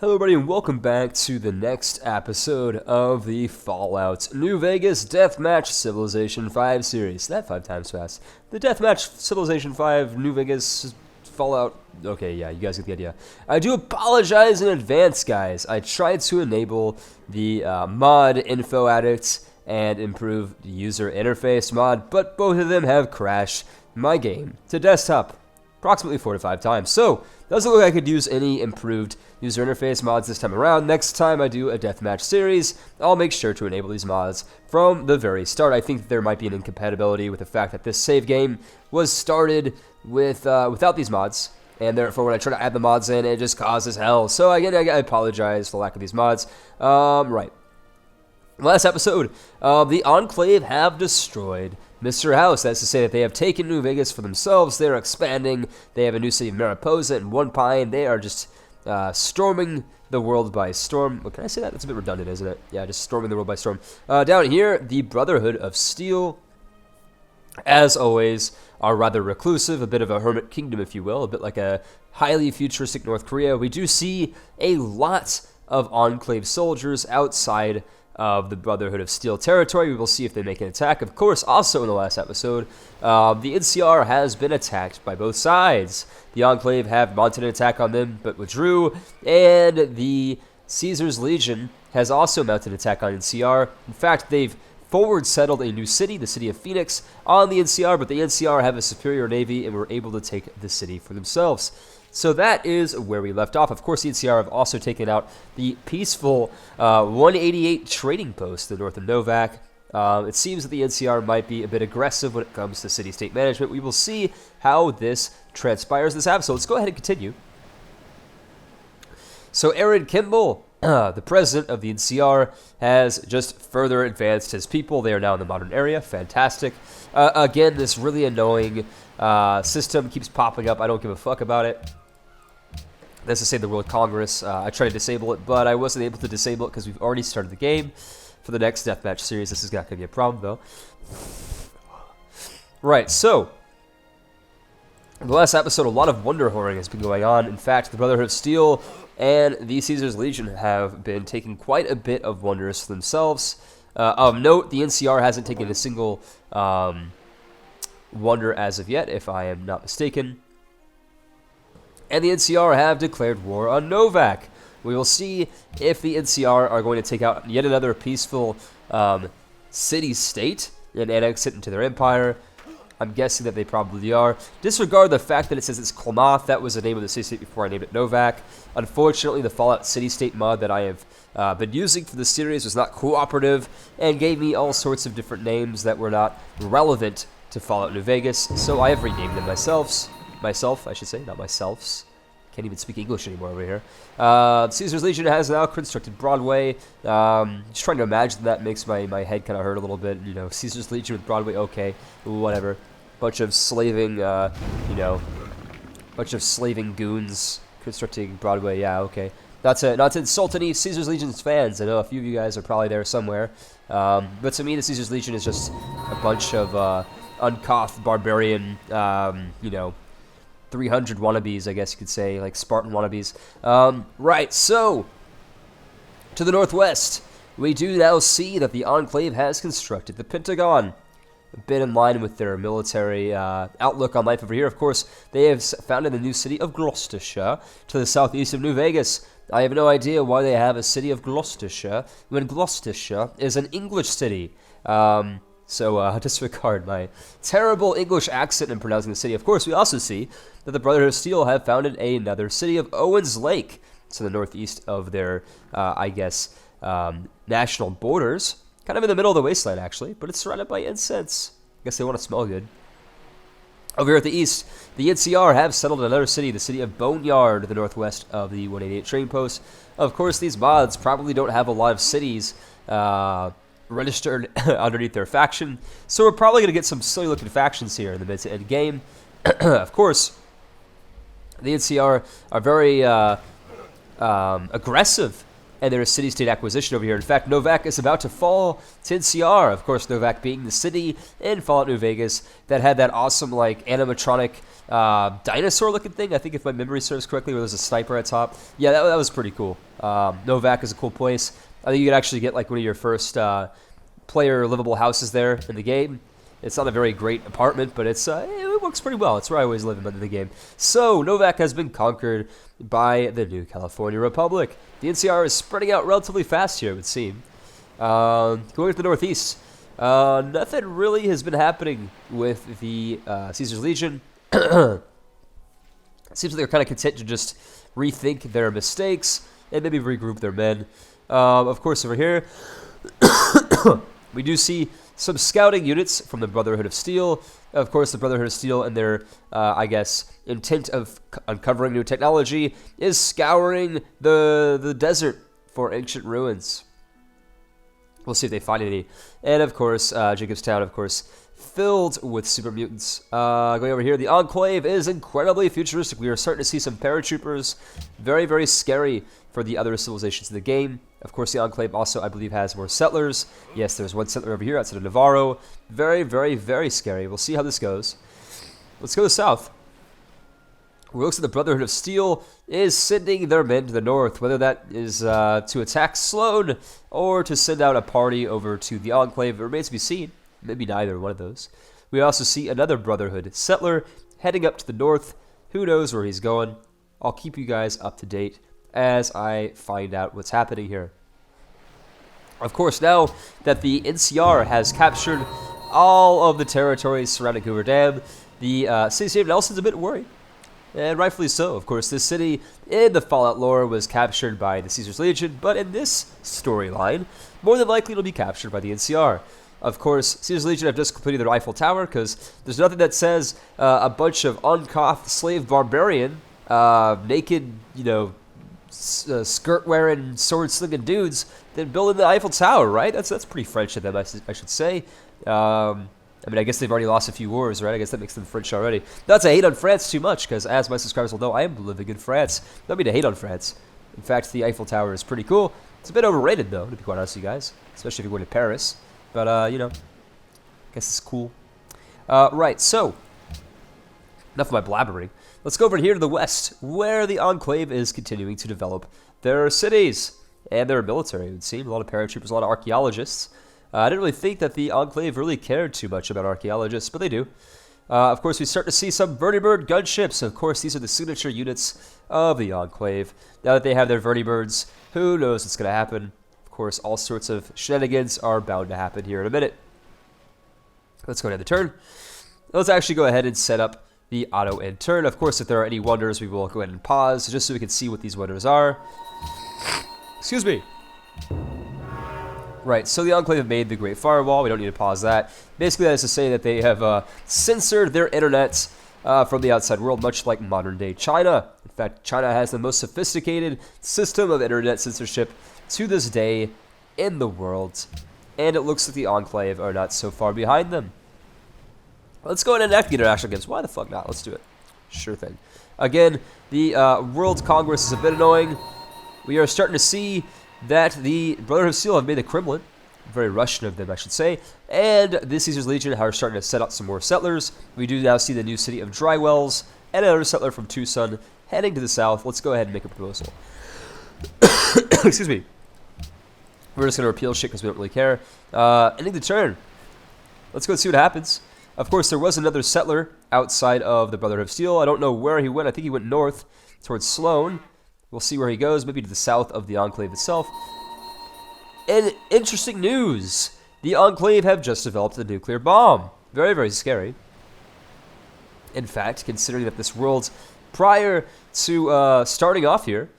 Hello everybody and welcome back to the next episode of the Fallout New Vegas Deathmatch Civilization 5 series. That 5 times fast. The Deathmatch Civilization 5 New Vegas Fallout... Okay, yeah, you guys get the idea. I do apologize in advance, guys. I tried to enable the mod Info Addict and improve the user interface mod, but both of them have crashed my game to desktop approximately 4 to 5 times. So, doesn't look like I could use any improved user interface mods this time around. Next time I do a deathmatch series, I'll make sure to enable these mods from the very start. I think there might be an incompatibility with the fact that this save game was started with without these mods, and therefore when I try to add the mods in, it just causes hell. So again, I apologize for the lack of these mods. Right. Last episode, the Enclave have destroyed Mr. House. That's to say that they have taken New Vegas for themselves. They're expanding. They have a new city of Mariposa and One Pine. They are just storming the world by storm. What can I say that? That's a bit redundant, isn't it? Yeah, just storming the world by storm. Down here, the Brotherhood of Steel, as always, are rather reclusive, a bit of a hermit kingdom, if you will, a bit like a highly futuristic North Korea. We do see a lot of Enclave soldiers outside of the Brotherhood of Steel territory. We will see if they make an attack. Of course, also in the last episode, the NCR has been attacked by both sides. The Enclave have mounted an attack on them, but withdrew, and the Caesar's Legion has also mounted an attack on NCR. In fact, they've forward settled a new city, the city of Phoenix, on the NCR, but the NCR have a superior navy and were able to take the city for themselves. So that is where we left off. Of course, the NCR have also taken out the peaceful 188 trading post in the north of Novak. It seems that the NCR might be a bit aggressive when it comes to city-state management. We will see how this transpires this episode. Let's go ahead and continue. So Aaron Kimball, the president of the NCR, has just further advanced his people. They are now in the modern area. Fantastic. Again, this really annoying system keeps popping up. I don't give a fuck about it. That's to say the World Congress. I tried to disable it, but I wasn't able to disable it because we've already started the game. For the next deathmatch series, this is not going to be a problem, though. Right, so in the last episode, a lot of wonder whoring has been going on. In fact, the Brotherhood of Steel and the Caesar's Legion have been taking quite a bit of wonders for themselves. Of note, the NCR hasn't taken a single wonder as of yet, if I am not mistaken. And the NCR have declared war on Novak. We will see if the NCR are going to take out yet another peaceful city-state and annex it into their empire. I'm guessing that they probably are. Disregard the fact that it says it's Klamath. That was the name of the city-state before I named it Novak. Unfortunately, the Fallout City-State mod that I have been using for the series was not cooperative and gave me all sorts of different names that were not relevant to Fallout New Vegas, so I have renamed them myself, I should say, not myself's. Can't even speak English anymore over here. Caesar's Legion has now constructed Broadway. Just trying to imagine that makes my head kind of hurt a little bit. You know, Caesar's Legion with Broadway, okay, whatever. Bunch of slaving, bunch of slaving goons constructing Broadway, yeah, okay. Not to insult any Caesar's Legion's fans. I know a few of you guys are probably there somewhere. But to me, the Caesar's Legion is just a bunch of uncouth barbarian, 300 wannabes, I guess you could say, like Spartan wannabes. Right, so, to the northwest, we do now see that the Enclave has constructed the Pentagon. A bit in line with their military outlook on life over here. Of course, they have founded the new city of Gloucestershire to the southeast of New Vegas. I have no idea why they have a city of Gloucestershire when Gloucestershire is an English city. So disregard my terrible English accent in pronouncing the city. Of course, we also see that the Brotherhood of Steel have founded another city of Owens Lake to the northeast of their, national borders. Kind of in the middle of the Wasteland, actually, but it's surrounded by incense. I guess they want to smell good. Over here at the east, the NCR have settled another city, the city of Boneyard, to the northwest of the 188 train post. Of course, these mods probably don't have a lot of cities registered underneath their faction, so we're probably going to get some silly-looking factions here in the mid to end game. Of course, the NCR are very aggressive and their city-state acquisition over here. In fact, Novak is about to fall to NCR. Of course, Novak being the city in Fallout New Vegas that had that awesome, like, animatronic dinosaur-looking thing. I think if my memory serves correctly, where there's a sniper at top. Yeah, that was pretty cool. Novak is a cool place. I think you could actually get, like, one of your first player livable houses there in the game. It's not a very great apartment, but it works pretty well. It's where I always live in the game. So, Novak has been conquered by the new California Republic. The NCR is spreading out relatively fast here, it would seem. Going to the northeast, nothing really has been happening with the Caesar's Legion. It seems like they're kind of content to just rethink their mistakes and maybe regroup their men. Of course, over here, we do see some scouting units from the Brotherhood of Steel. Of course, the Brotherhood of Steel and their, I guess, intent of uncovering new technology is scouring the desert for ancient ruins. We'll see if they find any. And, of course, Jacobstown, of course, filled with super mutants. Going over here, the Enclave is incredibly futuristic. We are starting to see some paratroopers. Very, very scary for the other civilizations in the game. Of course, the Enclave also, I believe, has more settlers. Yes, there's one settler over here outside of Navarro. Very, very, very scary. We'll see how this goes. Let's go to the south. It looks like the Brotherhood of Steel is sending their men to the north, whether that is to attack Sloan or to send out a party over to the Enclave. It remains to be seen. Maybe neither, one of those. We also see another Brotherhood settler heading up to the north. Who knows where he's going? I'll keep you guys up to date as I find out what's happening here. Of course, now that the NCR has captured all of the territories surrounding Hoover Dam, the city of Nelson's a bit worried. And rightfully so. Of course, this city in the Fallout lore was captured by the Caesar's Legion, but in this storyline, more than likely it'll be captured by the NCR. Of course, Caesar's Legion have just completed their Eiffel Tower, because there's nothing that says a bunch of uncouth slave barbarian, naked, skirt-wearing, sword-slinging dudes than building the Eiffel Tower, right? That's pretty French of them, I should say. I mean, I guess they've already lost a few wars, right? I guess that makes them French already. Not to hate on France too much, because as my subscribers will know, I am living in France. Not mean to hate on France. In fact, the Eiffel Tower is pretty cool. It's a bit overrated, though, to be quite honest with you guys. Especially if you're going to Paris. But, I guess it's cool. Right, so, enough of my blabbering. Let's go over here to the west, where the Enclave is continuing to develop their cities and their military, it would seem. A lot of paratroopers, a lot of archaeologists. I didn't really think that the Enclave really cared too much about archaeologists, but they do. Of course, we start to see some vertibird gunships. Of course, these are the signature units of the Enclave. Now that they have their vertibirds, who knows what's going to happen. Of course, all sorts of shenanigans are bound to happen here in a minute. Let's go ahead and turn. Let's actually go ahead and set up the auto end turn. Of course, if there are any wonders, we will go ahead and pause just so we can see what these wonders are. Excuse me. Right, so the Enclave have made the Great Firewall. We don't need to pause that. Basically, that is to say that they have censored their internet from the outside world, much like modern-day China. In fact, China has the most sophisticated system of internet censorship to this day in the world. And it looks like the Enclave are not so far behind them. Let's go ahead and enact the international games. Why the fuck not? Let's do it. Sure thing. Again, the World Congress is a bit annoying. We are starting to see that the Brotherhood of Steel have made the Kremlin. Very Russian of them, I should say. And the Caesar's Legion are starting to set out some more settlers. We do now see the new city of Drywells and another settler from Tucson heading to the south. Let's go ahead and make a proposal. Excuse me. We're just going to repeal shit because we don't really care. Ending the turn. Let's go and see what happens. Of course, there was another settler outside of the Brotherhood of Steel. I don't know where he went. I think he went north towards Sloan. We'll see where he goes, maybe to the south of the Enclave itself. And interesting news. The Enclave have just developed a nuclear bomb. Very, very scary. In fact, considering that this world, prior to starting off here,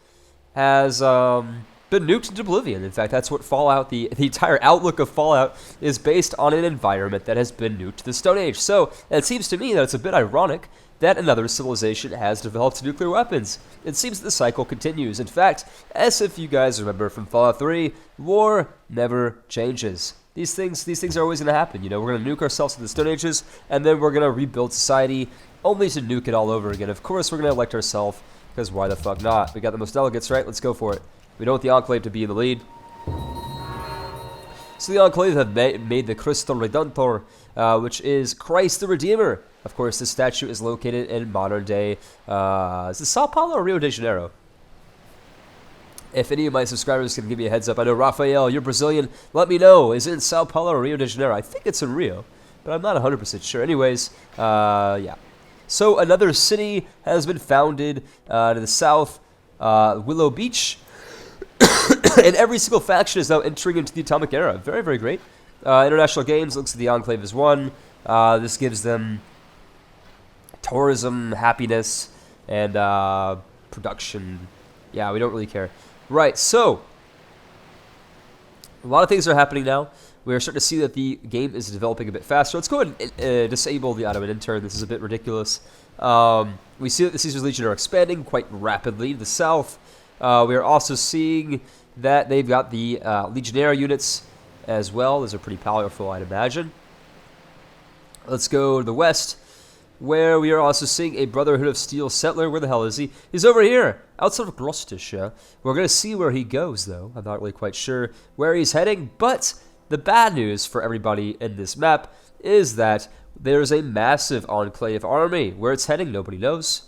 has been nuked into oblivion. In fact, that's what Fallout, the entire outlook of Fallout, is based on an environment that has been nuked to the Stone Age. So, it seems to me that it's a bit ironic that another civilization has developed nuclear weapons. It seems that the cycle continues. In fact, as if you guys remember from Fallout 3, war never changes. These things are always going to happen. We're going to nuke ourselves to the Stone Ages, and then we're going to rebuild society, only to nuke it all over again. Of course, we're going to elect ourselves, because why the fuck not? We got the most delegates, right? Let's go for it. We don't want the Enclave to be in the lead. So the Enclave have made the Cristo Redentor, which is Christ the Redeemer. Of course, this statue is located in modern-day, is it Sao Paulo or Rio de Janeiro? If any of my subscribers can give me a heads up, I know, Rafael, you're Brazilian, let me know. Is it in Sao Paulo or Rio de Janeiro? I think it's in Rio, but I'm not 100% sure. Anyways, yeah. So another city has been founded to the south, Willow Beach. And every single faction is now entering into the Atomic Era. Very, very great. International Games, looks like the Enclave is won. This gives them tourism, happiness, and production. Yeah, we don't really care. Right, so a lot of things are happening now. We are starting to see that the game is developing a bit faster. Let's go ahead and disable the Ottoman intern. This is a bit ridiculous. We see that the Caesar's Legion are expanding quite rapidly to the south. We are also seeing that they've got the Legionnaire units as well. Those are pretty powerful, I'd imagine. Let's go to the west, where we are also seeing a Brotherhood of Steel settler. Where the hell is he? He's over here, outside of Gloucestershire. We're going to see where he goes, though. I'm not really quite sure where he's heading, but the bad news for everybody in this map is that there's a massive Enclave army. Where it's heading, nobody knows.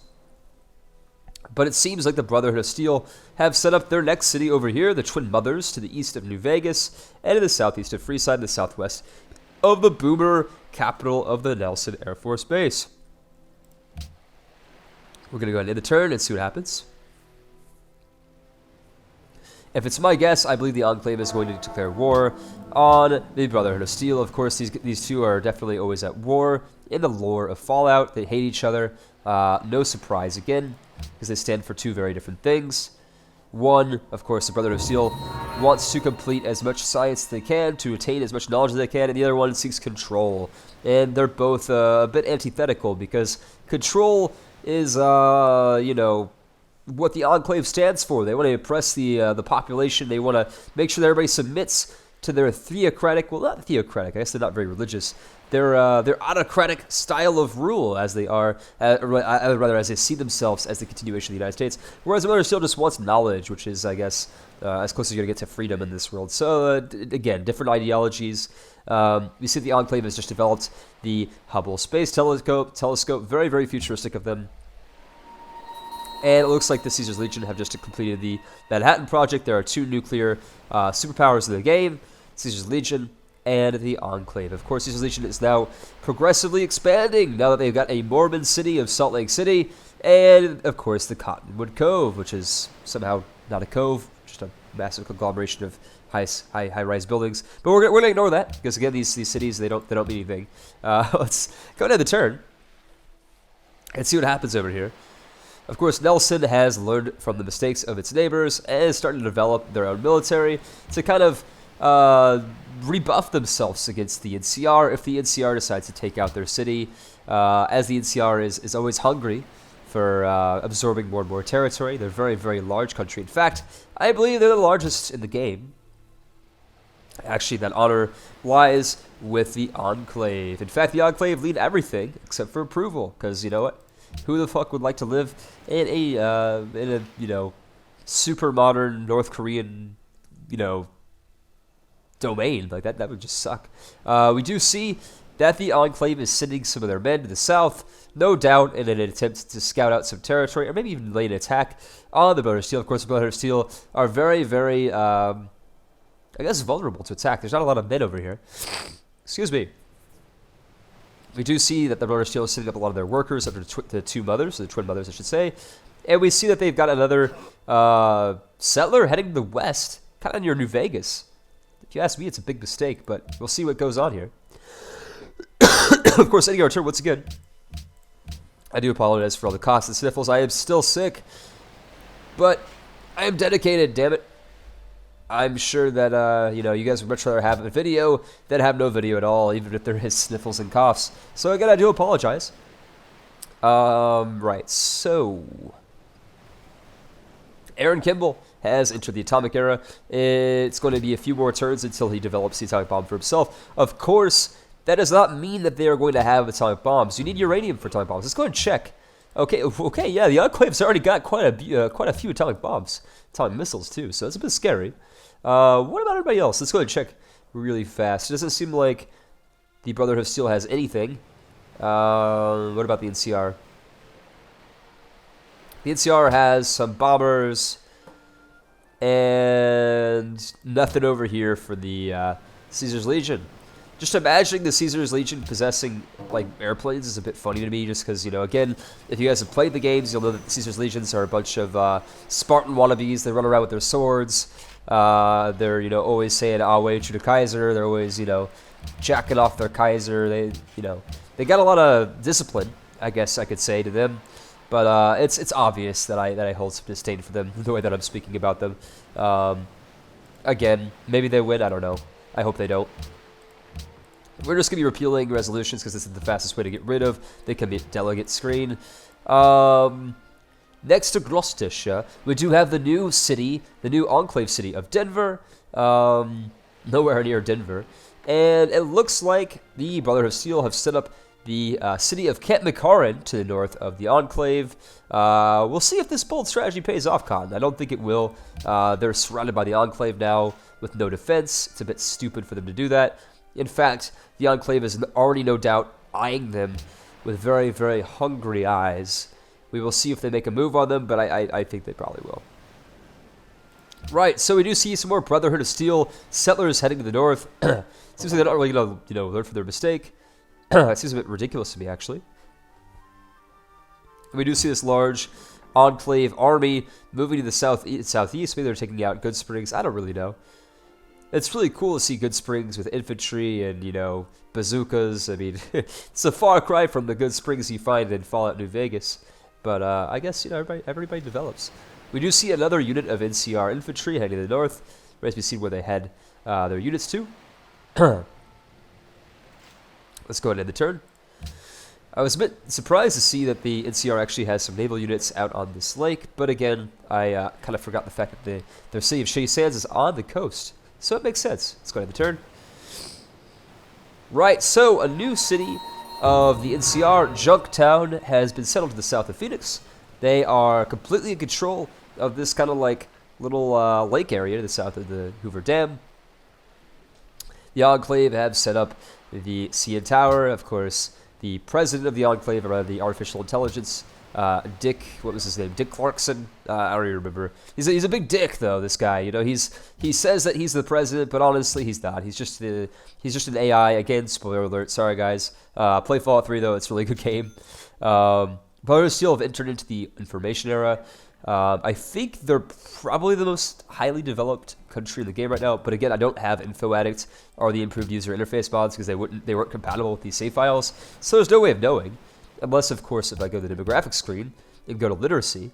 But it seems like the Brotherhood of Steel have set up their next city over here, the Twin Mothers, to the east of New Vegas, and to the southeast of Freeside, and the southwest of the Boomer, capital of the Nelson Air Force Base. We're going to go ahead and end the turn and see what happens. If it's my guess, I believe the Enclave is going to declare war on the Brotherhood of Steel. Of course, these two are definitely always at war in the lore of Fallout. They hate each other. No surprise again, because they stand for two very different things. One, of course, the Brotherhood of Steel wants to complete as much science as they can, to attain as much knowledge as they can, and the other one seeks control. And they're both a bit antithetical, because control is, you know, what the Enclave stands for. They want to oppress the population. They want to make sure that everybody submits to their theocratic, well, not theocratic, I guess they're not very religious, their autocratic style of rule, as they are, rather as they see themselves as the continuation of the United States, whereas the Brotherhood still just wants knowledge, which is, I guess, as close as you're going to get to freedom in this world. So, again, different ideologies. We see the Enclave has just developed the Hubble Space Telescope, very, very futuristic of them. And it looks like the Caesar's Legion have just completed the Manhattan Project. There are two nuclear superpowers in the game, Caesar's Legion and the Enclave. Of course, Caesar's Legion is now progressively expanding now that they've got a Mormon city of Salt Lake City, and, of course, the Cottonwood Cove, which is somehow not a cove, just a massive conglomeration of high-rise buildings. But we're going to ignore that, because, again, these cities, they don't mean anything. Let's go to the turn and see what happens over here. Of course, Nelson has learned from the mistakes of its neighbors and is starting to develop their own military to kind of rebuff themselves against the NCR if the NCR decides to take out their city, as the NCR is always hungry for absorbing more and more territory. They're a very, very large country. In fact, I believe they're the largest in the game. Actually, that honor lies with the Enclave. In fact, the Enclave lead everything except for approval, because you know what? Who the fuck would like to live in a you know, super modern North Korean, you know, domain like that? That would just suck. We do see that the Enclave is sending some of their men to the south, no doubt in an attempt to scout out some territory, or maybe even lay an attack on the Brotherhood of Steel. Of course, the Brotherhood of Steel are very, very, I guess, vulnerable to attack. There's not a lot of men over here. Excuse me. We do see that the Brotherhood of Steel is setting up a lot of their workers under the two mothers, or the Twin Mothers, I should say. And we see that they've got another settler heading to the west, kind of near New Vegas. If you ask me, it's a big mistake, but we'll see what goes on here. Of course, ending our turn once again. I do apologize for all the coughs and sniffles. I am still sick, but I am dedicated, damn it. I'm sure that, you know, you guys would much rather have a video than have no video at all, even if there is sniffles and coughs. So, again, I do apologize. Right, so Aaron Kimball has entered the Atomic Era. It's going to be a few more turns until he develops the atomic bomb for himself. Of course, that does not mean that they are going to have atomic bombs. You need uranium for atomic bombs. Let's go ahead and check Okay, yeah, the Enclave's already got quite a few atomic bombs, atomic missiles too, so it's a bit scary. What about everybody else? Let's go ahead and check really fast. It doesn't seem like the Brotherhood of Steel has anything. What about the NCR? The NCR has some bombers, and nothing over here for the Caesar's Legion. Just imagining the Caesar's Legion possessing, like, airplanes is a bit funny to me, just because, you know, again, if you guys have played the games, you'll know that the Caesar's Legions are a bunch of Spartan wannabes. They run around with their swords. They're, you know, always saying, "Ah, way to the Kaiser." They're always, you know, jacking off their Kaiser. They, you know, they got a lot of discipline, I guess I could say, to them. But it's obvious that I hold some disdain for them, the way that I'm speaking about them. Again, maybe they win, I don't know. I hope they don't. We're just going to be repealing resolutions because this is the fastest way to get rid of the commit delegate screen. Next to Grostish, we do have the new city, the new enclave city of Denver. Nowhere near Denver. And it looks like the Brotherhood of Steel have set up the city of Camp McCarran to the north of the enclave. We'll see if this bold strategy pays off, Con. I don't think it will. They're surrounded by the enclave now with no defense. It's a bit stupid for them to do that. In fact, the enclave is already no doubt eyeing them with very, very hungry eyes. We will see if they make a move on them, but I think they probably will. Right, so we do see some more Brotherhood of Steel settlers heading to the north. Seems like they're not really going to, you know, learn from their mistake. It seems a bit ridiculous to me, actually. We do see this large enclave army moving to the southeast. Maybe they're taking out Good Springs. I don't really know. It's really cool to see Good Springs with infantry and, you know, bazookas. I mean, it's a far cry from the Good Springs you find in Fallout New Vegas. But I guess, you know, everybody develops. We do see another unit of NCR infantry heading to the north. Remains to be seen where they head their units to. Let's go ahead and end the turn. I was a bit surprised to see that the NCR actually has some naval units out on this lake. But again, I kind of forgot the fact that their city of Shea Sands is on the coast. So it makes sense. Let's go ahead and turn. Right, so a new city of the NCR, Junktown, has been settled to the south of Phoenix. They are completely in control of this kind of like little lake area to the south of the Hoover Dam. The Enclave have set up the CN Tower. Of course, the president of the Enclave, or rather the artificial intelligence, Dick, what was his name? Dick Clarkson? I don't even remember. He's a big dick, though, this guy. You know, he says that he's the president, but honestly, he's not. He's just an AI. Again, spoiler alert. Sorry, guys. Play Fallout 3, though. It's a really good game. Brotherhood Steel have entered into the information era. I think they're probably the most highly developed country in the game right now. But again, I don't have Info Addict or the improved user interface mods because they weren't compatible with these save files. So there's no way of knowing. Unless, of course, if I go to the demographics screen and go to literacy.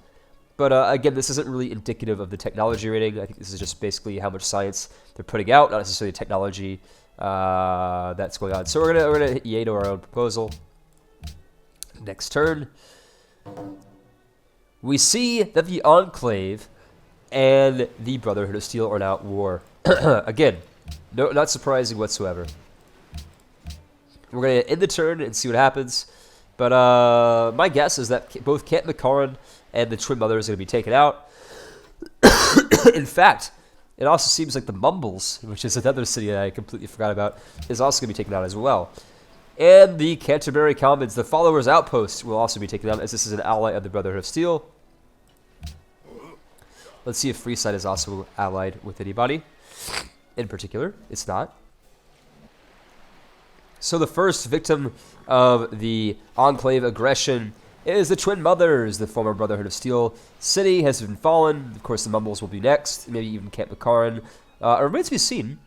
But again, this isn't really indicative of the technology rating. I think this is just basically how much science they're putting out, not necessarily technology that's going on. So we're gonna hit yay to our own proposal. Next turn. We see that the Enclave and the Brotherhood of Steel are now at war. Again, not surprising whatsoever. We're going to end the turn and see what happens. But my guess is that both Camp McCarran and the Twin Mothers are going to be taken out. In fact, it also seems like the Mumbles, which is another city that I completely forgot about, is also going to be taken out as well. And the Canterbury Commons, the Followers Outpost, will also be taken out, as this is an ally of the Brotherhood of Steel. Let's see if Freeside is also allied with anybody. In particular, it's not. So the first victim of the Enclave aggression is the Twin Mothers. The former Brotherhood of Steel city has been fallen. Of course, the Mumbles will be next. Maybe even Camp McCarran. It remains to be seen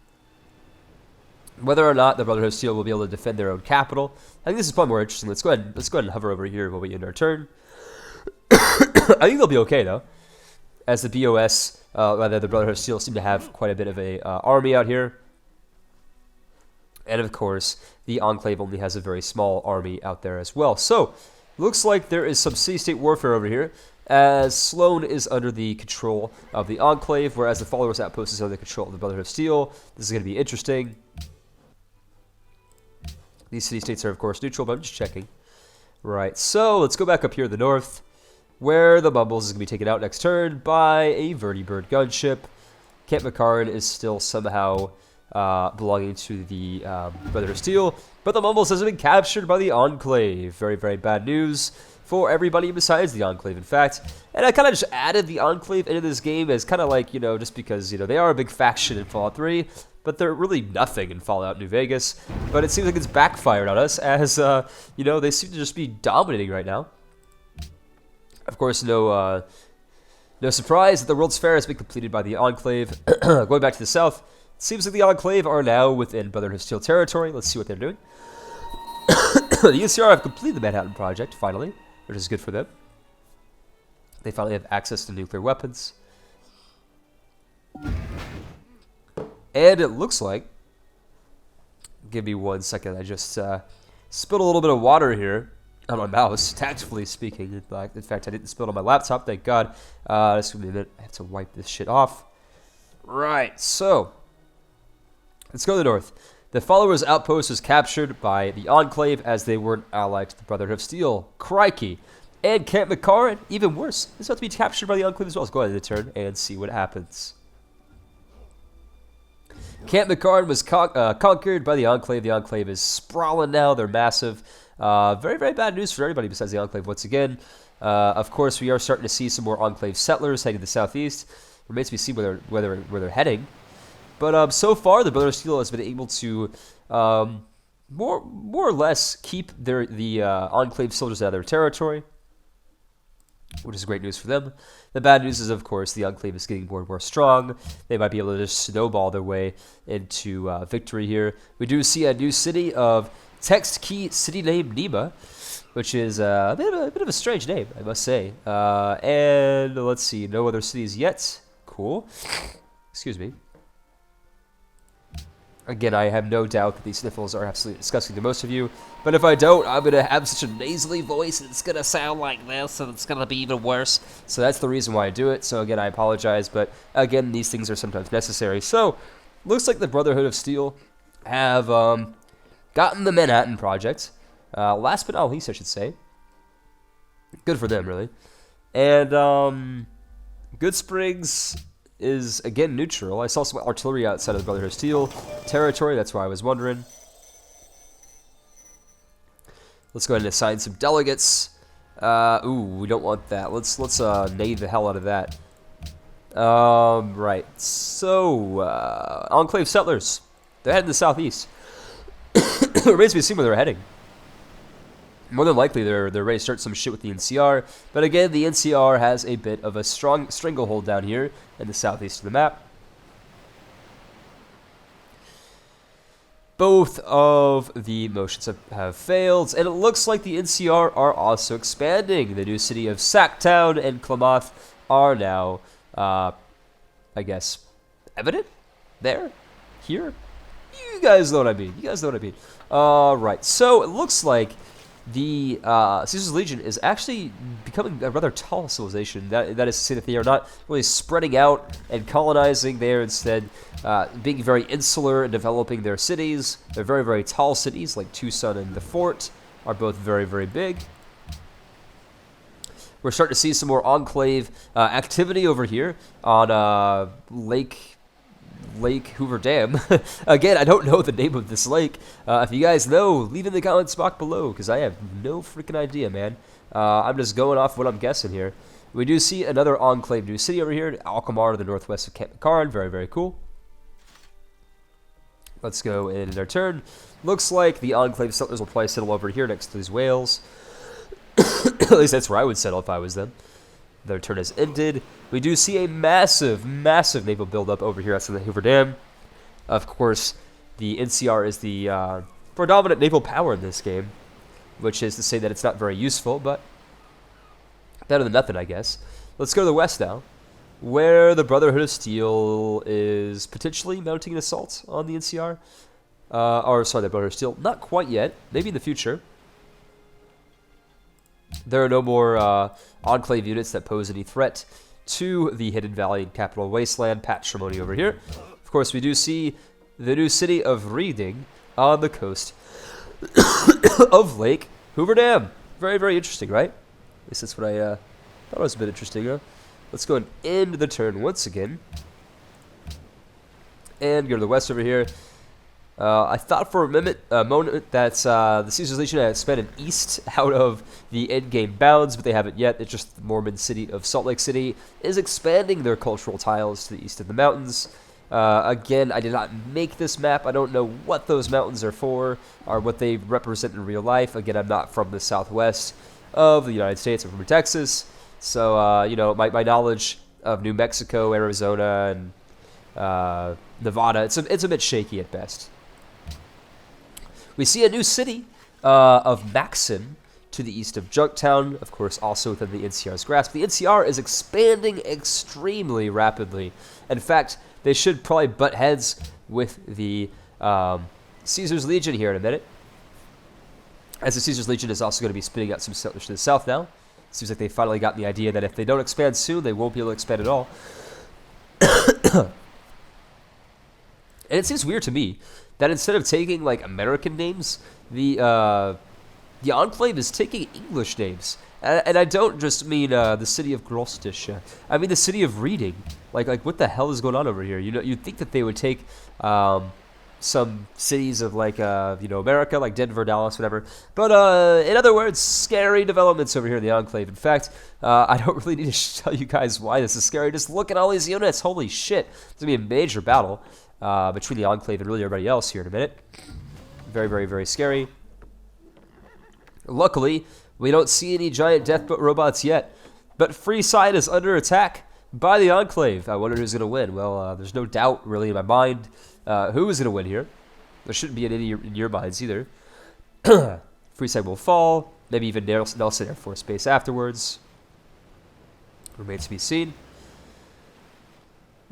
whether or not the Brotherhood of Steel will be able to defend their own capital. I think this is probably more interesting. Let's go ahead and hover over here while we end our turn. I think they'll be okay, though, as the BOS, rather the Brotherhood of Steel, seem to have quite a bit of a army out here. And of course, the Enclave only has a very small army out there as well. So, looks like there is some city-state warfare over here, as Sloan is under the control of the Enclave, whereas the Followers Outpost is under the control of the Brotherhood of Steel. This is going to be interesting. These city-states are, of course, neutral, but I'm just checking. Right, so let's go back up here in the north, where the Mumbles is going to be taken out next turn by a Vertibird gunship. Camp McCarran is still somehow belonging to the Brotherhood of Steel, but the Mumbles has been captured by the Enclave. Very, very bad news for everybody besides the Enclave, in fact. And I kind of just added the Enclave into this game as kind of like, you know, just because, you know, they are a big faction in Fallout 3, but they're really nothing in Fallout New Vegas. But it seems like it's backfired on us as, you know, they seem to just be dominating right now. Of course, no surprise that the World's Fair has been completed by the Enclave. Going back to the south, it seems like the Enclave are now within Brotherhood of Steel territory. Let's see what they're doing. The UCR have completed the Manhattan Project, finally, which is good for them. They finally have access to nuclear weapons. And it looks like... Give me 1 second, I just spilled a little bit of water here on my mouse, tactfully speaking. In fact, I didn't spill it on my laptop, thank God. Just give me a minute, I have to wipe this shit off. Right, so... Let's go to the north. The Followers' Outpost was captured by the Enclave as they weren't allied to the Brotherhood of Steel. Crikey. And Camp McCarran, even worse. This is about to be captured by the Enclave as well. Let's go ahead and turn and see what happens. Camp McCarran was conquered by the Enclave. The Enclave is sprawling now. They're massive. Very, very bad news for everybody besides the Enclave once again. Of course, we are starting to see some more Enclave settlers heading to the southeast. Remains to be seen where they're heading. But so far, the Brotherhood of Steel has been able to more or less keep the Enclave soldiers out of their territory, which is great news for them. The bad news is, of course, the Enclave is getting more and more strong. They might be able to just snowball their way into victory here. We do see a new city of text key city named Nima, which is a bit of a strange name, I must say. And let's see, no other cities yet. Cool. Excuse me. Again, I have no doubt that these sniffles are absolutely disgusting to most of you, but if I don't, I'm going to have such a nasally voice, and it's going to sound like this, and it's going to be even worse. So that's the reason why I do it. So again, I apologize, but again, these things are sometimes necessary. So, looks like the Brotherhood of Steel have gotten the Manhattan Project. Last but not least, I should say. Good for them, really. And Good Springs is, again, neutral. I saw some artillery outside of the Brotherhood of Steel territory. That's why I was wondering. Let's go ahead and assign some delegates. Ooh, we don't want that. Let's nade the hell out of that. Right. So, Enclave settlers. They're heading to the southeast. It remains to be seen where they're heading. More than likely, they're ready to start some shit with the NCR. But again, the NCR has a bit of a strong stranglehold down here in the southeast of the map. Both of the motions have failed, and it looks like the NCR are also expanding. The new city of Sacktown and Klamath are now, I guess, evident? There? Here? You guys know what I mean. Right, so it looks like the Caesar's Legion is actually becoming a rather tall civilization. That is to say that they are not really spreading out and colonizing. They are instead being very insular and developing their cities. They're very, very tall cities, like Tucson and the Fort are both very, very big. We're starting to see some more Enclave activity over here on Lake Hoover Dam. Again, I don't know the name of this lake. If you guys know, leave in the comments box below, because I have no freaking idea, man. I'm just going off what I'm guessing here. We do see another Enclave new city over here, Alkmaar to the northwest of Camp McCarran. Very, very cool. Let's go in their turn. Looks like the Enclave settlers will probably settle over here next to these whales. At least that's where I would settle if I was them. Their turn has ended. We do see a massive, massive naval buildup over here outside the Hoover Dam. Of course, the NCR is the predominant naval power in this game, which is to say that it's not very useful, but better than nothing, I guess. Let's go to the west now, where the Brotherhood of Steel is potentially mounting an assault on the NCR. The Brotherhood of Steel. Not quite yet. Maybe in the future. There are no more Enclave units that pose any threat to the Hidden Valley and Capital Wasteland patrimony over here. Of course, we do see the new city of Reading on the coast of Lake Hoover Dam. Very, very interesting, right? At least that's what I thought was a bit interesting. Let's go and end the turn once again. And go to the west over here. I thought for a moment that the Caesar's Legion had expanded east out of the endgame bounds, but they haven't yet. It's just the Mormon city of Salt Lake City is expanding their cultural tiles to the east of the mountains. Again, I did not make this map. I don't know what those mountains are for or what they represent in real life. Again, I'm not from the southwest of the United States. I'm from Texas. So, you know, my knowledge of New Mexico, Arizona, and Nevada, it's a bit shaky at best. We see a new city of Maxon to the east of Junktown, of course, also within the NCR's grasp. The NCR is expanding extremely rapidly. In fact, they should probably butt heads with the Caesar's Legion here in a minute, as the Caesar's Legion is also going to be spinning out some settlers to the south now. Seems like they finally got the idea that if they don't expand soon, they won't be able to expand at all. And it seems weird to me that instead of taking like American names, the Enclave is taking English names, and I don't just mean the city of Gloucestershire. I mean the city of Reading. Like what the hell is going on over here? You know, you'd think that they would take some cities of like you know, America, like Denver, Dallas, whatever. But in other words, scary developments over here in the Enclave. In fact, I don't really need to tell you guys why this is scary. Just look at all these units. Holy shit! It's gonna be a major battle between the Enclave and really everybody else here in a minute. Very, very, very scary. Luckily, we don't see any giant deathboat robots yet, but Freeside is under attack by the Enclave. I wonder who's going to win. Well, there's no doubt really in my mind who is going to win here. There shouldn't be any in your minds either. Freeside will fall, maybe even Nelson Air Force Base afterwards. Remains to be seen.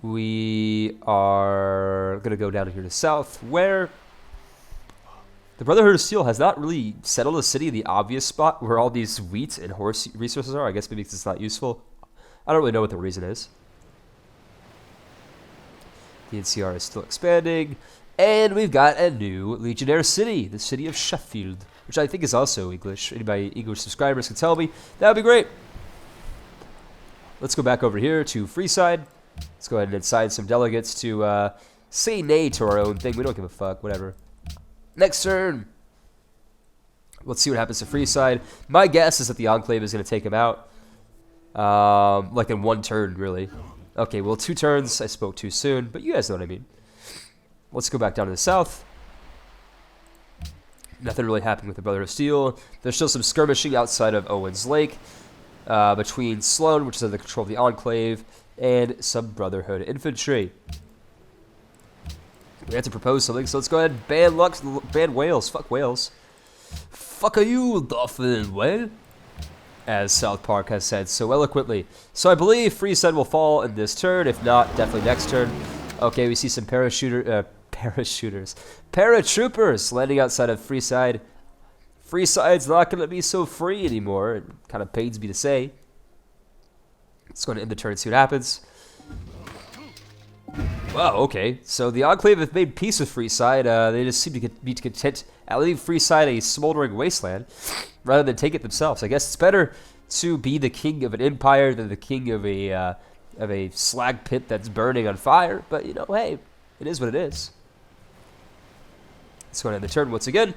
We are going to go down here to south, where the Brotherhood of Steel has not really settled a city in the obvious spot where all these wheat and horse resources are. I guess maybe because it's not useful. I don't really know what the reason is. The NCR is still expanding. And we've got a new Legionnaire city, the city of Sheffield, which I think is also English. Anybody English subscribers can tell me. That would be great. Let's go back over here to Freeside. Let's go ahead and assign some delegates to say nay to our own thing. We don't give a fuck. Whatever. Next turn. Let's see what happens to Freeside. My guess is that the Enclave is going to take him out. Like in one turn, really. Okay, well, 2 turns. I spoke too soon, but you guys know what I mean. Let's go back down to the south. Nothing really happened with the Brotherhood of Steel. There's still some skirmishing outside of Owens Lake between Sloan, which is under the control of the Enclave, and some Brotherhood infantry. We have to propose something, so let's go ahead and ban Wales. Fuck Wales. Fuck you, Dolphin Whale, as South Park has said so eloquently. So I believe Freeside will fall in this turn. If not, definitely next turn. Okay, we see some paratroopers landing outside of Freeside. Freeside's not going to be so free anymore. It kind of pains me to say. Let's go ahead and end the turn and see what happens. Wow, okay. So the Enclave have made peace with Freeside. They just seem to be content at leaving Freeside a smoldering wasteland rather than take it themselves. I guess it's better to be the king of an empire than the king of a slag pit that's burning on fire. But, you know, hey, it is what it is. Let's go ahead and end the turn once again.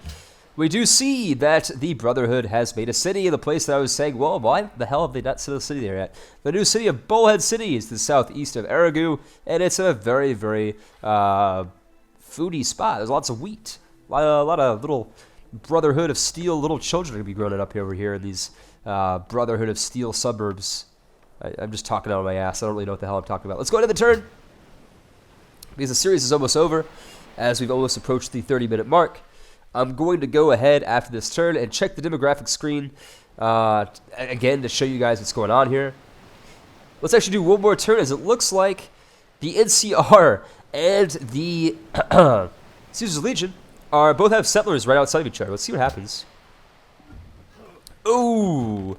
We do see that the Brotherhood has made a city in the place that I was saying, well, why the hell have they not set a city there yet? The new city of Bullhead City is to the southeast of Aragu, and it's a very, very foodie spot. There's lots of wheat. A lot of little Brotherhood of Steel little children are going to be growing up over here in these Brotherhood of Steel suburbs. I'm just talking out of my ass. I don't really know what the hell I'm talking about. Let's go into the turn, because the series is almost over, as we've almost approached the 30-minute mark. I'm going to go ahead after this turn and check the demographic screen again to show you guys what's going on here. Let's actually do one more turn, as it looks like the NCR and the Caesar's Legion both have settlers right outside of each other. Let's see what happens. Ooh.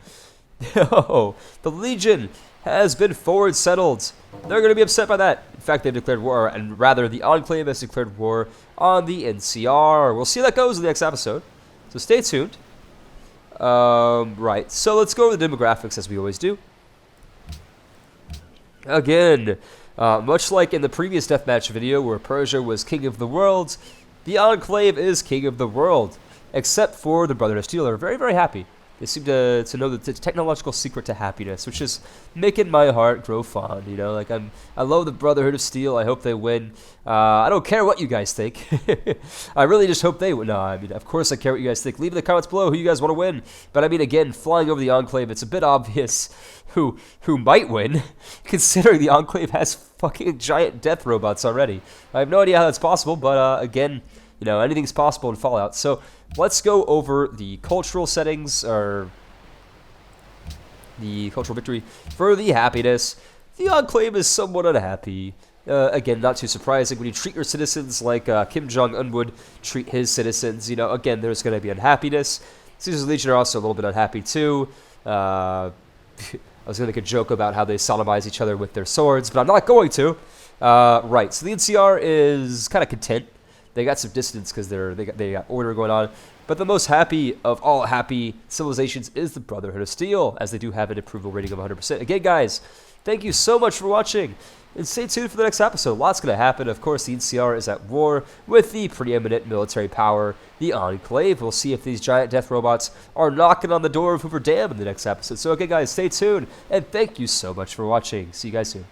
No. The Legion has been forward settled. They're going to be upset by that. In fact, they've declared war, and rather the Enclave has declared war on the NCR. We'll see how that goes in the next episode, so stay tuned. Right, so let's go over the demographics as we always do. Again, much like in the previous deathmatch video where Persia was king of the world, the Enclave is king of the world, except for the Brotherhood of Steel. They're very, very happy. They seem to know the technological secret to happiness, which is making my heart grow fond. You know, like I love the Brotherhood of Steel. I hope they win. I don't care what you guys think. I really just hope they win. No, I mean, of course I care what you guys think. Leave in the comments below who you guys want to win. But I mean, again, flying over the Enclave, it's a bit obvious who might win, considering the Enclave has fucking giant death robots already. I have no idea how that's possible, but again, you know, anything's possible in Fallout. So let's go over the cultural settings, or the cultural victory for the happiness. The Enclave is somewhat unhappy. Again, not too surprising when you treat your citizens like Kim Jong-un would treat his citizens. You know, again, there's going to be unhappiness. Caesar's Legion are also a little bit unhappy too. I was going to make a joke about how they sodomize each other with their swords, but I'm not going to. Right, so the NCR is kind of content. They got some distance because they got order going on. But the most happy of all happy civilizations is the Brotherhood of Steel, as they do have an approval rating of 100%. Again, guys, thank you so much for watching, and stay tuned for the next episode. Lots going to happen. Of course, the NCR is at war with the preeminent military power, the Enclave. We'll see if these giant death robots are knocking on the door of Hoover Dam in the next episode. So, again, guys, stay tuned, and thank you so much for watching. See you guys soon.